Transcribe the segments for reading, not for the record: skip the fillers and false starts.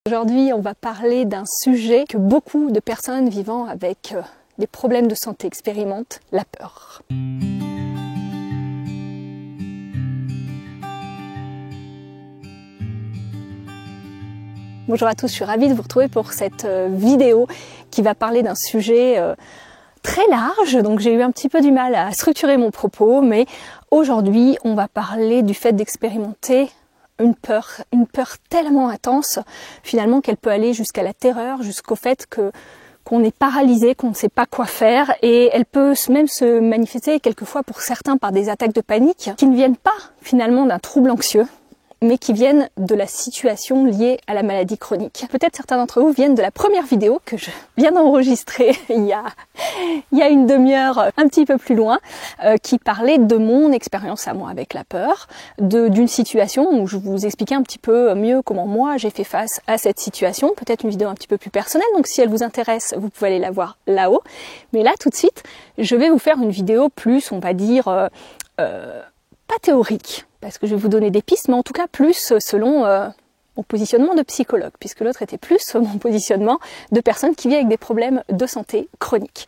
Aujourd'hui, on va parler d'un sujet que beaucoup de personnes vivant avec des problèmes de santé expérimentent, la peur. Bonjour à tous, je suis ravie de vous retrouver pour cette vidéo qui va parler d'un sujet très large, donc j'ai eu un petit peu du mal à structurer mon propos, mais aujourd'hui on va parler du fait d'expérimenter une peur tellement intense finalement qu'elle peut aller jusqu'à la terreur, jusqu'au fait qu'on est paralysé, qu'on ne sait pas quoi faire, et elle peut même se manifester quelquefois pour certains par des attaques de panique qui ne viennent pas finalement d'un trouble anxieux, mais qui viennent de la situation liée à la maladie chronique. Peut-être certains d'entre vous viennent de la première vidéo que je viens d'enregistrer il y a une demi-heure, un petit peu plus loin, qui parlait de mon expérience à moi avec la peur, d'une situation où je vous expliquais un petit peu mieux comment moi j'ai fait face à cette situation, peut-être une vidéo un petit peu plus personnelle, donc si elle vous intéresse, vous pouvez aller la voir là-haut. Mais là, tout de suite, je vais vous faire une vidéo plus, on va dire, pas théorique, parce que je vais vous donner des pistes, mais en tout cas plus selon mon positionnement de psychologue, puisque l'autre était plus mon positionnement de personne qui vit avec des problèmes de santé chronique.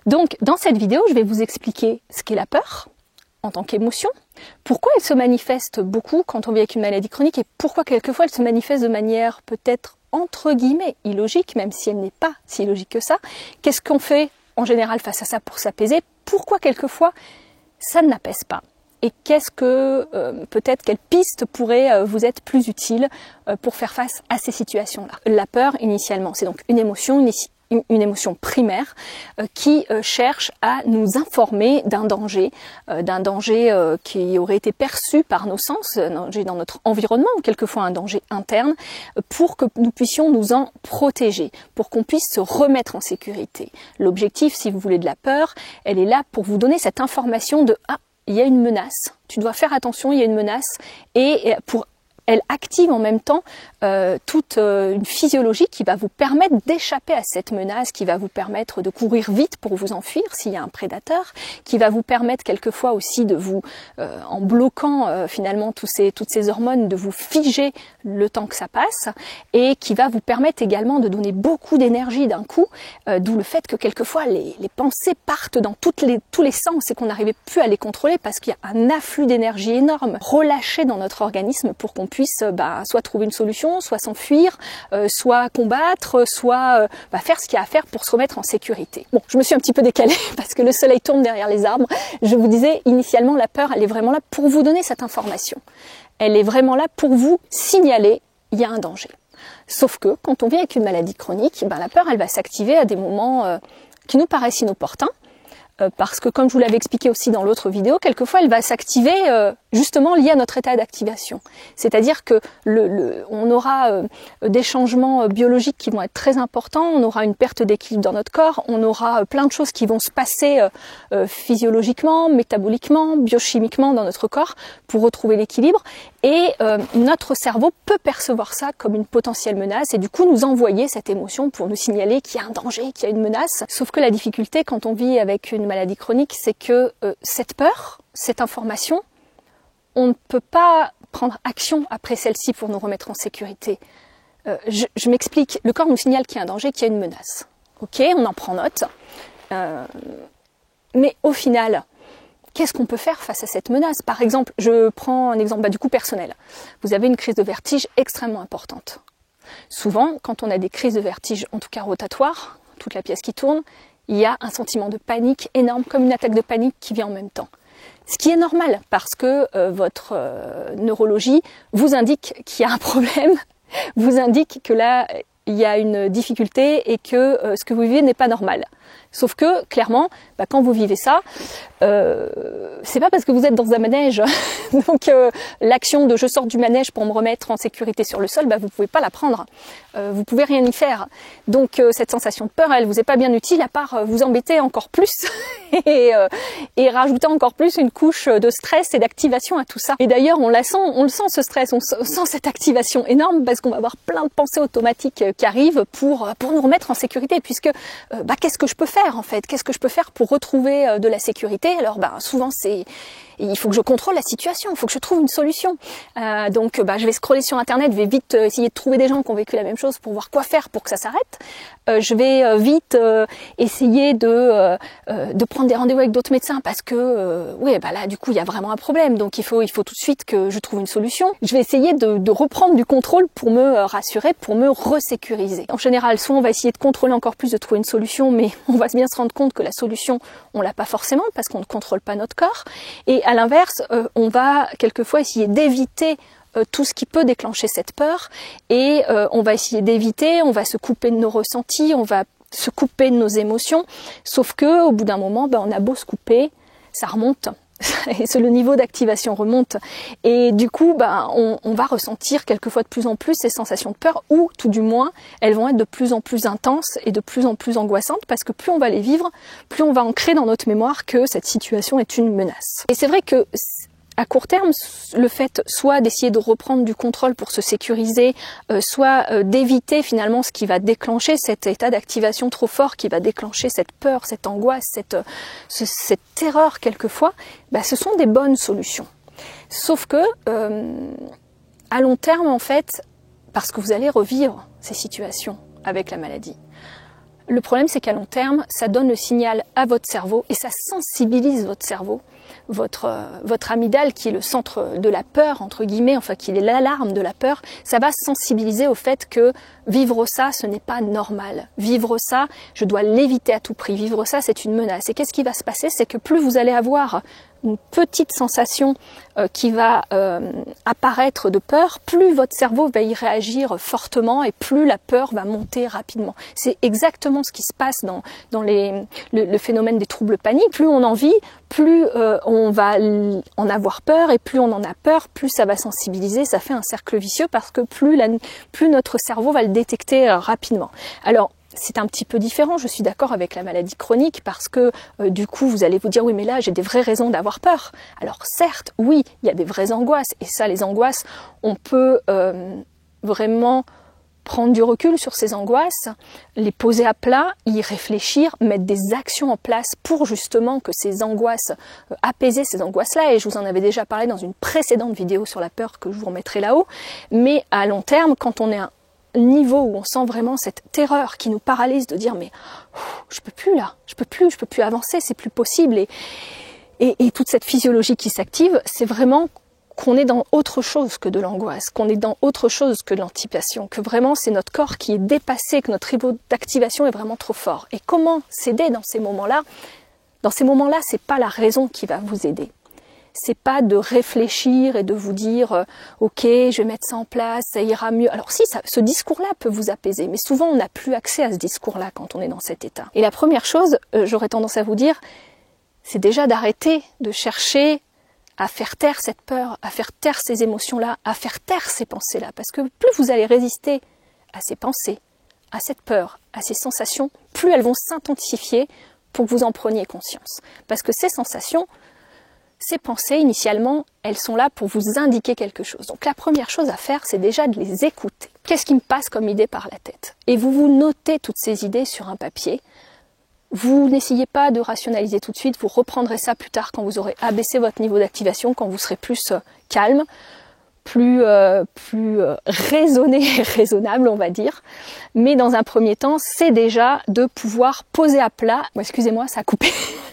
Donc dans cette vidéo, je vais vous expliquer ce qu'est la peur en tant qu'émotion, pourquoi elle se manifeste beaucoup quand on vit avec une maladie chronique et pourquoi quelquefois elle se manifeste de manière peut-être entre guillemets illogique, même si elle n'est pas si illogique que ça. Qu'est-ce qu'on fait en général face à ça pour s'apaiser? Pourquoi quelquefois ça n'apaise pas? Et qu'est-ce que, peut-être, quelle piste pourrait vous être plus utile pour faire face à ces situations-là? La peur, initialement, c'est donc une émotion primaire qui cherche à nous informer d'un danger qui aurait été perçu par nos sens, un danger dans notre environnement, ou quelquefois un danger interne, pour que nous puissions nous en protéger, pour qu'on puisse se remettre en sécurité. L'objectif, si vous voulez, de la peur, elle est là pour vous donner cette information de « Ah, il y a une menace, tu dois faire attention, il y a une menace », et elle active en même temps toute une physiologie qui va vous permettre d'échapper à cette menace, qui va vous permettre de courir vite pour vous enfuir s'il y a un prédateur, qui va vous permettre quelquefois aussi de vous, en bloquant finalement toutes ces hormones, de vous figer le temps que ça passe, et qui va vous permettre également de donner beaucoup d'énergie d'un coup, d'où le fait que quelquefois les pensées partent dans tous les sens et qu'on n'arrivait plus à les contrôler parce qu'il y a un afflux d'énergie énorme relâché dans notre organisme pour qu'on puisse soit trouver une solution, soit s'enfuir, soit combattre, soit faire ce qu'il y a à faire pour se remettre en sécurité. Bon, je me suis un petit peu décalée parce que le soleil tourne derrière les arbres. Je vous disais, initialement, la peur, elle est vraiment là pour vous donner cette information. Elle est vraiment là pour vous signaler il y a un danger. Sauf que quand on vit avec une maladie chronique, la peur, elle va s'activer à des moments qui nous paraissent inopportuns. Parce que, comme je vous l'avais expliqué aussi dans l'autre vidéo, quelquefois elle va s'activer justement liée à notre état d'activation. C'est-à-dire que on aura des changements biologiques qui vont être très importants, on aura une perte d'équilibre dans notre corps, on aura plein de choses qui vont se passer physiologiquement, métaboliquement, biochimiquement dans notre corps pour retrouver l'équilibre. Et notre cerveau peut percevoir ça comme une potentielle menace et du coup nous envoyer cette émotion pour nous signaler qu'il y a un danger, qu'il y a une menace. Sauf que la difficulté quand on vit avec une maladie chronique, c'est que cette peur, cette information, on ne peut pas prendre action après celle-ci pour nous remettre en sécurité. Je m'explique, le corps nous signale qu'il y a un danger, qu'il y a une menace. Ok, on en prend note. Mais au final, qu'est-ce qu'on peut faire face à cette menace? Par exemple, je prends un exemple du coup personnel. Vous avez une crise de vertige extrêmement importante. Souvent, quand on a des crises de vertige, en tout cas rotatoires, toute la pièce qui tourne, il y a un sentiment de panique énorme, comme une attaque de panique qui vient en même temps. Ce qui est normal, parce que votre neurologie vous indique qu'il y a un problème, vous indique que là, il y a une difficulté et que ce que vous vivez n'est pas normal. Sauf que, clairement, quand vous vivez ça, c'est pas parce que vous êtes dans un manège. Donc, l'action de je sors du manège pour me remettre en sécurité sur le sol, vous pouvez pas la prendre. Vous pouvez rien y faire. Donc, cette sensation de peur, elle vous est pas bien utile à part vous embêter encore plus et rajouter encore plus une couche de stress et d'activation à tout ça. Et d'ailleurs, on le sent ce stress, on sent cette activation énorme parce qu'on va avoir plein de pensées automatiques qui arrivent pour nous remettre en sécurité puisque, qu'est-ce que je peux faire? faire en fait? Qu'est-ce que je peux faire pour retrouver de la sécurité? Alors souvent il faut que je contrôle la situation, il faut que je trouve une solution. Donc je vais scroller sur internet, je vais vite essayer de trouver des gens qui ont vécu la même chose pour voir quoi faire pour que ça s'arrête. Je vais vite essayer de prendre des rendez-vous avec d'autres médecins parce que là du coup il y a vraiment un problème, donc il faut tout de suite que je trouve une solution. Je vais essayer de reprendre du contrôle pour me rassurer, pour me resécuriser. En général, soit on va essayer de contrôler encore plus, de trouver une solution, mais on va bien se rendre compte que la solution on l'a pas forcément parce qu'on ne contrôle pas notre corps. Et à l'inverse, on va quelquefois essayer d'éviter tout ce qui peut déclencher cette peur et on va essayer d'éviter, on va se couper de nos ressentis, on va se couper de nos émotions, sauf que au bout d'un moment, on a beau se couper, ça remonte. Et le niveau d'activation remonte et du coup on va ressentir quelquefois de plus en plus ces sensations de peur, ou tout du moins elles vont être de plus en plus intenses et de plus en plus angoissantes, parce que plus on va les vivre, plus on va ancrer dans notre mémoire que cette situation est une menace. Et c'est vrai que à court terme, le fait soit d'essayer de reprendre du contrôle pour se sécuriser, soit d'éviter finalement ce qui va déclencher cet état d'activation trop fort, qui va déclencher cette peur, cette angoisse, cette terreur quelquefois, ce sont des bonnes solutions. Sauf que à long terme en fait, parce que vous allez revivre ces situations avec la maladie, le problème c'est qu'à long terme, ça donne le signal à votre cerveau et ça sensibilise votre cerveau, votre amygdale qui est le centre de la peur, entre guillemets, enfin qui est l'alarme de la peur, ça va sensibiliser au fait que vivre ça, ce n'est pas normal. Vivre ça, je dois l'éviter à tout prix. Vivre ça, c'est une menace. Et qu'est-ce qui va se passer? C'est que plus vous allez avoir une petite sensation qui va apparaître de peur, plus votre cerveau va y réagir fortement et plus la peur va monter rapidement. C'est exactement ce qui se passe dans le phénomène des troubles paniques. Plus on en vit, plus on va en avoir peur, et plus on en a peur, plus ça va sensibiliser. Ça fait un cercle vicieux parce que plus notre cerveau va le détecter rapidement. Alors, c'est un petit peu différent, je suis d'accord avec la maladie chronique, parce que du coup vous allez vous dire oui mais là j'ai des vraies raisons d'avoir peur. Alors certes, oui, il y a des vraies angoisses, et ça les angoisses, on peut vraiment prendre du recul sur ces angoisses, les poser à plat, y réfléchir, mettre des actions en place pour justement que ces angoisses, apaiser ces angoisses-là, et je vous en avais déjà parlé dans une précédente vidéo sur la peur que je vous remettrai là-haut. Mais à long terme, quand on est à un niveau où on sent vraiment cette terreur qui nous paralyse, de dire mais je peux plus là, je peux plus avancer, c'est plus possible, et toute cette physiologie qui s'active, c'est vraiment qu'on est dans autre chose que de l'angoisse, qu'on est dans autre chose que de l'anticipation, que vraiment c'est notre corps qui est dépassé, que notre niveau d'activation est vraiment trop fort. Et comment s'aider dans ces moments-là? Dans ces moments-là, c'est pas la raison qui va vous aider. C'est pas de réfléchir et de vous dire ok, je vais mettre ça en place, ça ira mieux. Alors si, ce discours-là peut vous apaiser, mais souvent on n'a plus accès à ce discours-là quand on est dans cet état. Et la première chose, j'aurais tendance à vous dire, c'est déjà d'arrêter de chercher à faire taire cette peur, à faire taire ces émotions-là, à faire taire ces pensées-là. Parce que plus vous allez résister à ces pensées, à cette peur, à ces sensations, plus elles vont s'intensifier pour que vous en preniez conscience. Parce que ces sensations, ces pensées, initialement, elles sont là pour vous indiquer quelque chose. Donc la première chose à faire, c'est déjà de les écouter. Qu'est-ce qui me passe comme idée par la tête? Et vous notez toutes ces idées sur un papier. Vous n'essayez pas de rationaliser tout de suite, vous reprendrez ça plus tard quand vous aurez abaissé votre niveau d'activation, quand vous serez plus calme, plus raisonné et raisonnable, on va dire. Mais dans un premier temps, c'est déjà de pouvoir poser à plat. Bon, excusez-moi, ça a coupé.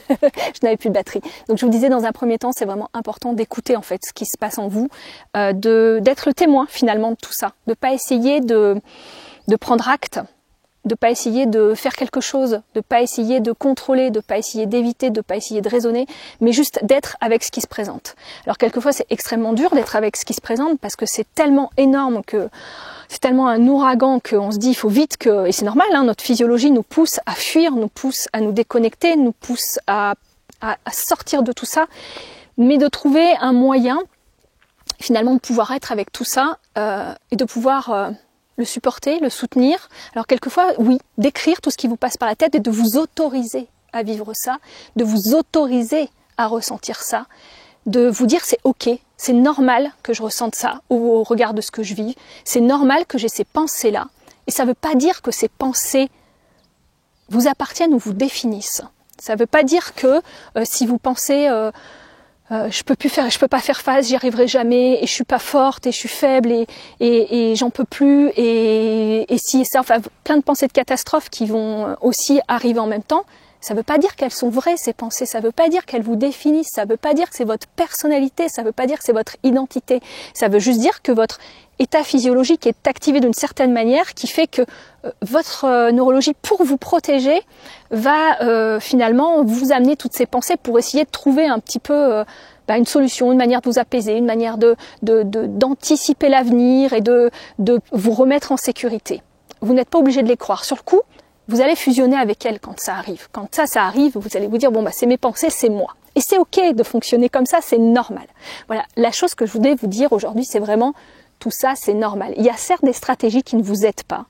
Je n'avais plus de batterie. Donc je vous disais, dans un premier temps, c'est vraiment important d'écouter en fait ce qui se passe en vous, d'être le témoin finalement de tout ça, de pas essayer de prendre acte, de pas essayer de faire quelque chose, de pas essayer de contrôler, de pas essayer d'éviter, de pas essayer de raisonner, mais juste d'être avec ce qui se présente. Alors quelquefois c'est extrêmement dur d'être avec ce qui se présente parce que c'est tellement énorme, que c'est tellement un ouragan qu'on se dit il faut vite que, et c'est normal, hein, notre physiologie nous pousse à fuir, nous pousse à nous déconnecter, nous pousse à sortir de tout ça, mais de trouver un moyen finalement de pouvoir être avec tout ça et de pouvoir le supporter, le soutenir. Alors quelquefois, oui, d'écrire tout ce qui vous passe par la tête et de vous autoriser à vivre ça, de vous autoriser à ressentir ça, de vous dire c'est ok, c'est normal que je ressente ça au regard de ce que je vis, c'est normal que j'ai ces pensées-là. Et ça ne veut pas dire que ces pensées vous appartiennent ou vous définissent. Ça ne veut pas dire que si vous pensez je peux pas faire face, j'y arriverai jamais, et je suis pas forte, et je suis faible, et j'en peux plus, et si et ça, enfin plein de pensées de catastrophe qui vont aussi arriver en même temps. Ça veut pas dire qu'elles sont vraies, ces pensées, ça veut pas dire qu'elles vous définissent, ça veut pas dire que c'est votre personnalité, ça veut pas dire que c'est votre identité. Ça veut juste dire que votre état physiologique est activé d'une certaine manière qui fait que votre neurologie, pour vous protéger, va finalement vous amener toutes ces pensées pour essayer de trouver un petit peu une solution, une manière de vous apaiser, une manière d'anticiper l'avenir et de vous remettre en sécurité. Vous n'êtes pas obligé de les croire. Sur le coup, vous allez fusionner avec elles quand ça arrive. Quand ça arrive, vous allez vous dire, c'est mes pensées, c'est moi. Et c'est ok de fonctionner comme ça, c'est normal. Voilà, la chose que je voulais vous dire aujourd'hui, c'est vraiment, tout ça, c'est normal. Il y a certes des stratégies qui ne vous aident pas.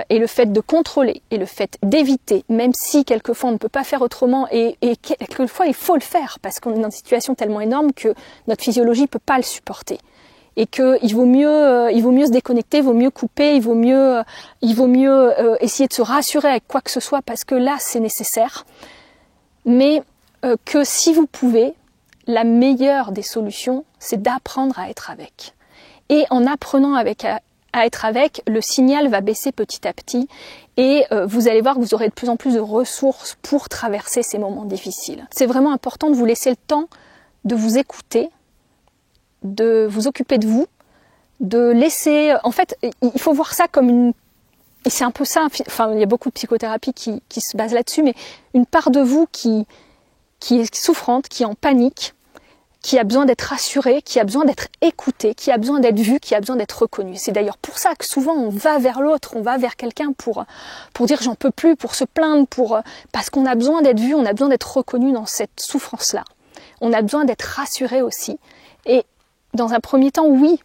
Et le fait de contrôler, et le fait d'éviter, même si quelquefois on ne peut pas faire autrement, et quelquefois il faut le faire, parce qu'on est dans une situation tellement énorme que notre physiologie ne peut pas le supporter. Et qu'il vaut mieux se déconnecter, il vaut mieux couper, il vaut mieux essayer de se rassurer avec quoi que ce soit parce que là c'est nécessaire. Mais que si vous pouvez, la meilleure des solutions, c'est d'apprendre à être avec. Et en apprenant à être avec, le signal va baisser petit à petit et vous allez voir que vous aurez de plus en plus de ressources pour traverser ces moments difficiles. C'est vraiment important de vous laisser le temps de vous écouter, de vous occuper de vous, de laisser... En fait, il faut voir ça comme une... Et c'est un peu ça, enfin, il y a beaucoup de psychothérapie qui se base là-dessus, mais une part de vous qui est souffrante, qui est en panique, qui a besoin d'être rassurée, qui a besoin d'être écoutée, qui a besoin d'être vue, qui a besoin d'être reconnue. C'est d'ailleurs pour ça que souvent on va vers l'autre, on va vers quelqu'un pour dire j'en peux plus, pour se plaindre, parce qu'on a besoin d'être vu, on a besoin d'être reconnu dans cette souffrance-là. On a besoin d'être rassuré aussi. Et dans un premier temps, oui,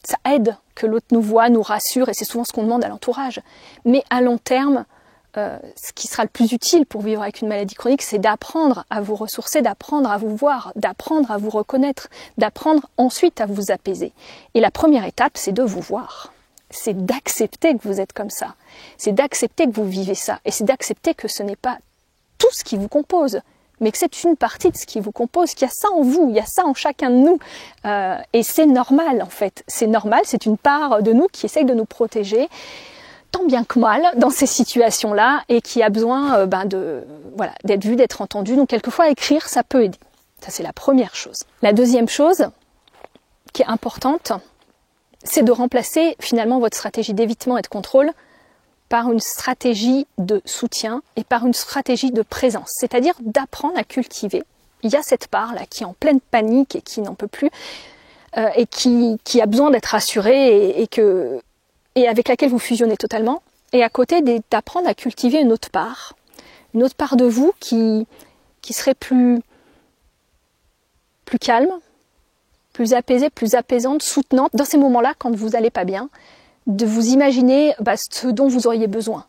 ça aide que l'autre nous voit, nous rassure, et c'est souvent ce qu'on demande à l'entourage. Mais à long terme, ce qui sera le plus utile pour vivre avec une maladie chronique, c'est d'apprendre à vous ressourcer, d'apprendre à vous voir, d'apprendre à vous reconnaître, d'apprendre ensuite à vous apaiser. Et la première étape, c'est de vous voir. C'est d'accepter que vous êtes comme ça. C'est d'accepter que vous vivez ça. Et c'est d'accepter que ce n'est pas tout ce qui vous compose, mais que c'est une partie de ce qui vous compose, qu'il y a ça en vous, il y a ça en chacun de nous. Et c'est normal en fait. C'est normal, c'est une part de nous qui essaye de nous protéger, tant bien que mal, dans ces situations-là, et qui a besoin d'être vu, d'être entendu. Donc quelquefois écrire, ça peut aider. Ça c'est la première chose. La deuxième chose, qui est importante, c'est de remplacer finalement votre stratégie d'évitement et de contrôle par une stratégie de soutien et par une stratégie de présence, c'est-à-dire d'apprendre à cultiver. Il y a cette part-là qui est en pleine panique et qui n'en peut plus et qui a besoin d'être rassurée et avec laquelle vous fusionnez totalement. Et à côté, d'apprendre à cultiver une autre part de vous qui serait plus calme, plus apaisée, plus apaisante, soutenante. Dans ces moments-là, quand vous n'allez pas bien, de vous imaginer ce dont vous auriez besoin.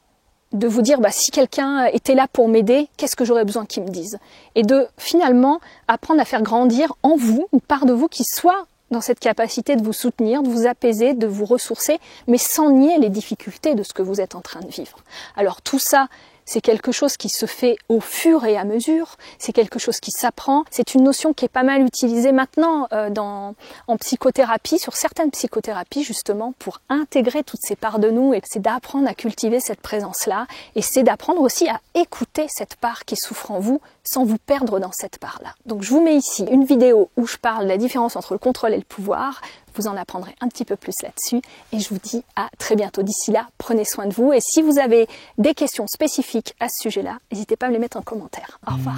De vous dire, si quelqu'un était là pour m'aider, qu'est-ce que j'aurais besoin qu'il me dise? Et de finalement apprendre à faire grandir en vous une part de vous qui soit dans cette capacité de vous soutenir, de vous apaiser, de vous ressourcer, mais sans nier les difficultés de ce que vous êtes en train de vivre. Alors tout ça, c'est quelque chose qui se fait au fur et à mesure, c'est quelque chose qui s'apprend, c'est une notion qui est pas mal utilisée maintenant en psychothérapie, sur certaines psychothérapies justement, pour intégrer toutes ces parts de nous, et c'est d'apprendre à cultiver cette présence-là, et c'est d'apprendre aussi à écouter cette part qui souffre en vous, sans vous perdre dans cette part-là. Donc je vous mets ici une vidéo où je parle de la différence entre le contrôle et le pouvoir. Vous en apprendrez un petit peu plus là-dessus et je vous dis à très bientôt. D'ici là, prenez soin de vous et si vous avez des questions spécifiques à ce sujet-là, n'hésitez pas à me les mettre en commentaire. Au revoir.